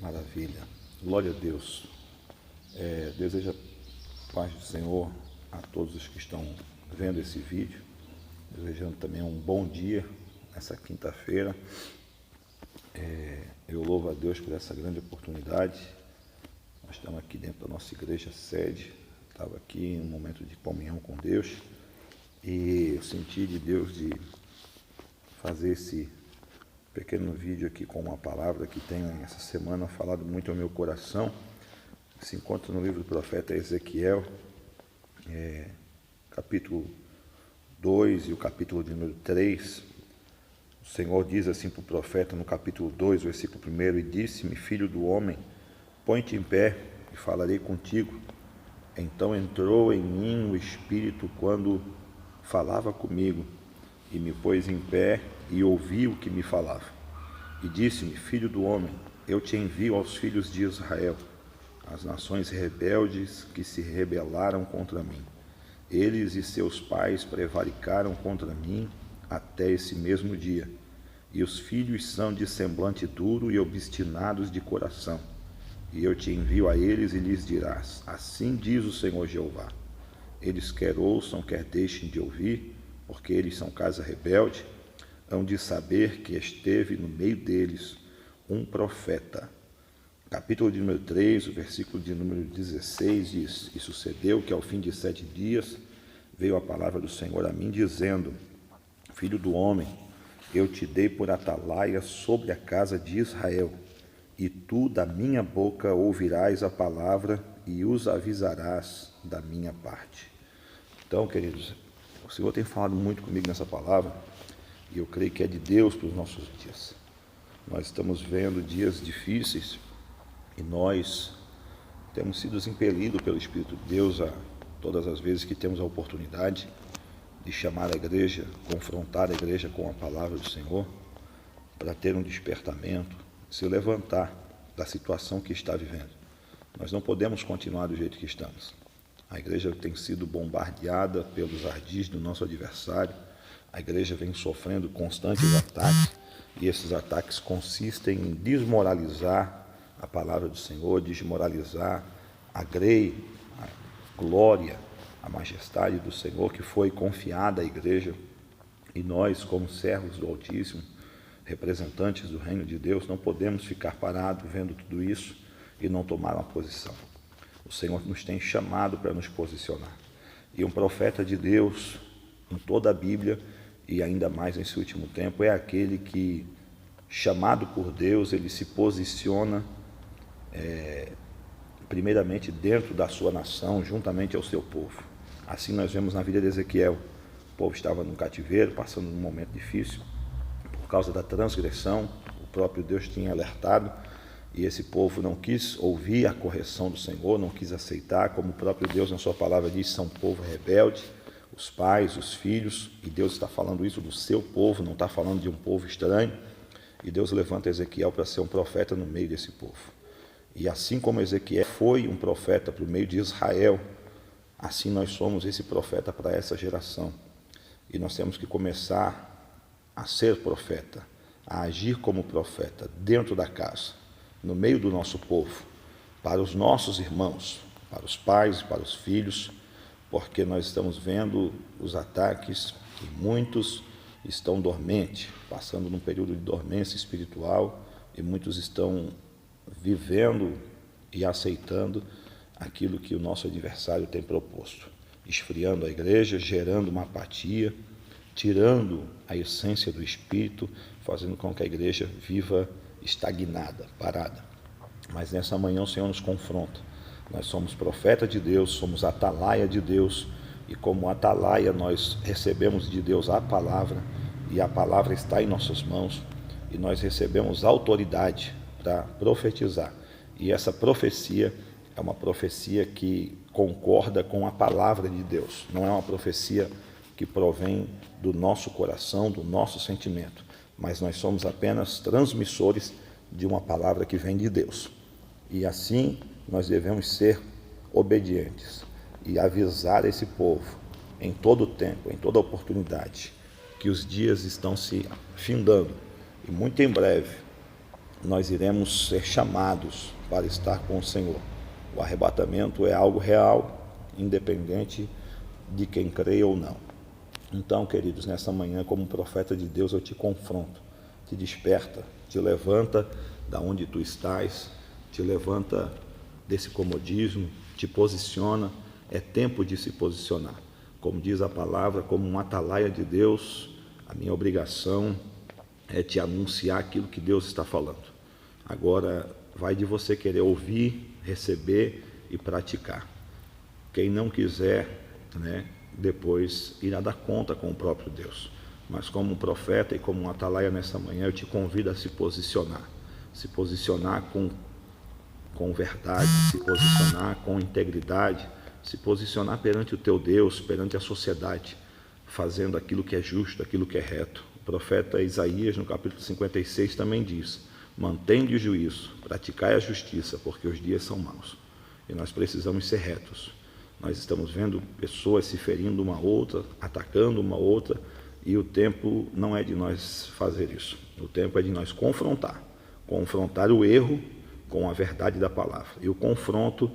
Maravilha. Glória a Deus. Desejo a paz do Senhor a todos os que estão vendo esse vídeo. Desejando também um bom dia nessa quinta-feira. Eu louvo a Deus por essa grande oportunidade. Nós estamos aqui dentro da nossa igreja sede. Estava aqui em um momento de comunhão com Deus. E eu senti de Deus de fazer esse pequeno vídeo aqui com uma palavra que tenho essa semana falado muito ao meu coração. Se encontra no livro do profeta Ezequiel, capítulo 2 e o capítulo de número 3. O Senhor diz assim para o profeta no capítulo 2, versículo 1: E disse-me, filho do homem, põe-te em pé e falarei contigo. Então entrou em mim o Espírito quando falava comigo, e me pôs em pé e ouvi o que me falava. E disse-me, filho do homem, eu te envio aos filhos de Israel, as nações rebeldes que se rebelaram contra mim. Eles e seus pais prevaricaram contra mim até esse mesmo dia. E os filhos são de semblante duro e obstinados de coração. E eu te envio a eles e lhes dirás, assim diz o Senhor Jeová. Eles quer ouçam, quer deixem de ouvir, porque eles são casa rebelde, hão de saber que esteve no meio deles um profeta. Capítulo de número 3, o versículo de número 16 diz, E sucedeu que ao fim de 7 dias veio a palavra do Senhor a mim, dizendo, Filho do homem, eu te dei por atalaia sobre a casa de Israel, e tu da minha boca ouvirás a palavra e os avisarás da minha parte. Então, queridos, o Senhor tem falado muito comigo nessa palavra, e eu creio que é de Deus para os nossos dias. Nós estamos vendo dias difíceis, e nós temos sido impelidos pelo Espírito de Deus a todas as vezes que temos a oportunidade de chamar a igreja, confrontar a igreja com a palavra do Senhor, para ter um despertamento, se levantar da situação que está vivendo. Nós não podemos continuar do jeito que estamos. A igreja tem sido bombardeada pelos ardis do nosso adversário. A igreja vem sofrendo constantes ataques, e esses ataques consistem em desmoralizar a palavra do Senhor, desmoralizar a grei, a glória, a majestade do Senhor que foi confiada à igreja. E nós, como servos do Altíssimo, representantes do reino de Deus, não podemos ficar parados vendo tudo isso e não tomar uma posição. O Senhor nos tem chamado para nos posicionar. E um profeta de Deus, em toda a Bíblia, e ainda mais nesse último tempo, é aquele que, chamado por Deus, ele se posiciona primeiramente dentro da sua nação, juntamente ao seu povo. Assim nós vemos na vida de Ezequiel. O povo estava num cativeiro, passando um momento difícil, por causa da transgressão. O próprio Deus tinha alertado, e esse povo não quis ouvir a correção do Senhor, não quis aceitar, como o próprio Deus na sua palavra diz, são um povo rebelde, os pais, os filhos, e Deus está falando isso do seu povo, não está falando de um povo estranho, e Deus levanta Ezequiel para ser um profeta no meio desse povo. E assim como Ezequiel foi um profeta para o meio de Israel, assim nós somos esse profeta para essa geração, e nós temos que começar a ser profeta, a agir como profeta dentro da casa, no meio do nosso povo, para os nossos irmãos, para os pais, para os filhos, porque nós estamos vendo os ataques e muitos estão dormentes, passando num período de dormência espiritual, e muitos estão vivendo e aceitando aquilo que o nosso adversário tem proposto, esfriando a igreja, gerando uma apatia, tirando a essência do Espírito, fazendo com que a igreja viva estagnada, parada. Mas nessa manhã o Senhor nos confronta. Nós somos profeta de Deus, somos atalaia de Deus, e como atalaia nós recebemos de Deus a palavra, e a palavra está em nossas mãos, e nós recebemos autoridade para profetizar. E essa profecia é uma profecia que concorda com a palavra de Deus, não é uma profecia que provém do nosso coração, do nosso sentimento, mas nós somos apenas transmissores de uma palavra que vem de Deus. E assim nós devemos ser obedientes e avisar esse povo em todo o tempo, em toda oportunidade, que os dias estão se findando, e muito em breve nós iremos ser chamados para estar com o Senhor. O arrebatamento é algo real, independente de quem crê ou não. Então, queridos, nessa manhã, como profeta de Deus, eu te confronto, te desperta, te levanta da onde tu estás, te levanta desse comodismo, te posiciona. É tempo de se posicionar. Como diz a palavra, como um atalaia de Deus, a minha obrigação é te anunciar aquilo que Deus está falando. Agora, vai de você querer ouvir, receber e praticar. Quem não quiser, depois irá dar conta com o próprio Deus. Mas como um profeta e como um atalaia nessa manhã, eu te convido a se posicionar com verdade, se posicionar com integridade, se posicionar perante o teu Deus, perante a sociedade, fazendo aquilo que é justo, aquilo que é reto. O profeta Isaías, no capítulo 56, também diz: mantende o juízo, praticai a justiça, porque os dias são maus. E nós precisamos ser retos. Nós estamos vendo pessoas se ferindo uma outra, atacando uma outra, e o tempo não é de nós fazer isso. O tempo é de nós confrontar o erro com a verdade da palavra. E o confronto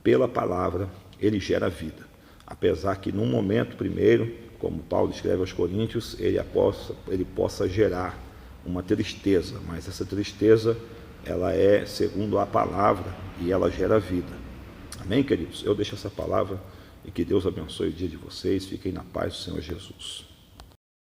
pela palavra, ele gera vida. Apesar que num momento primeiro, como Paulo escreve aos Coríntios, ele possa gerar uma tristeza, mas essa tristeza, ela é segundo a palavra e ela gera vida. Amém, queridos? Eu deixo essa palavra e que Deus abençoe o dia de vocês. Fiquem na paz do Senhor Jesus.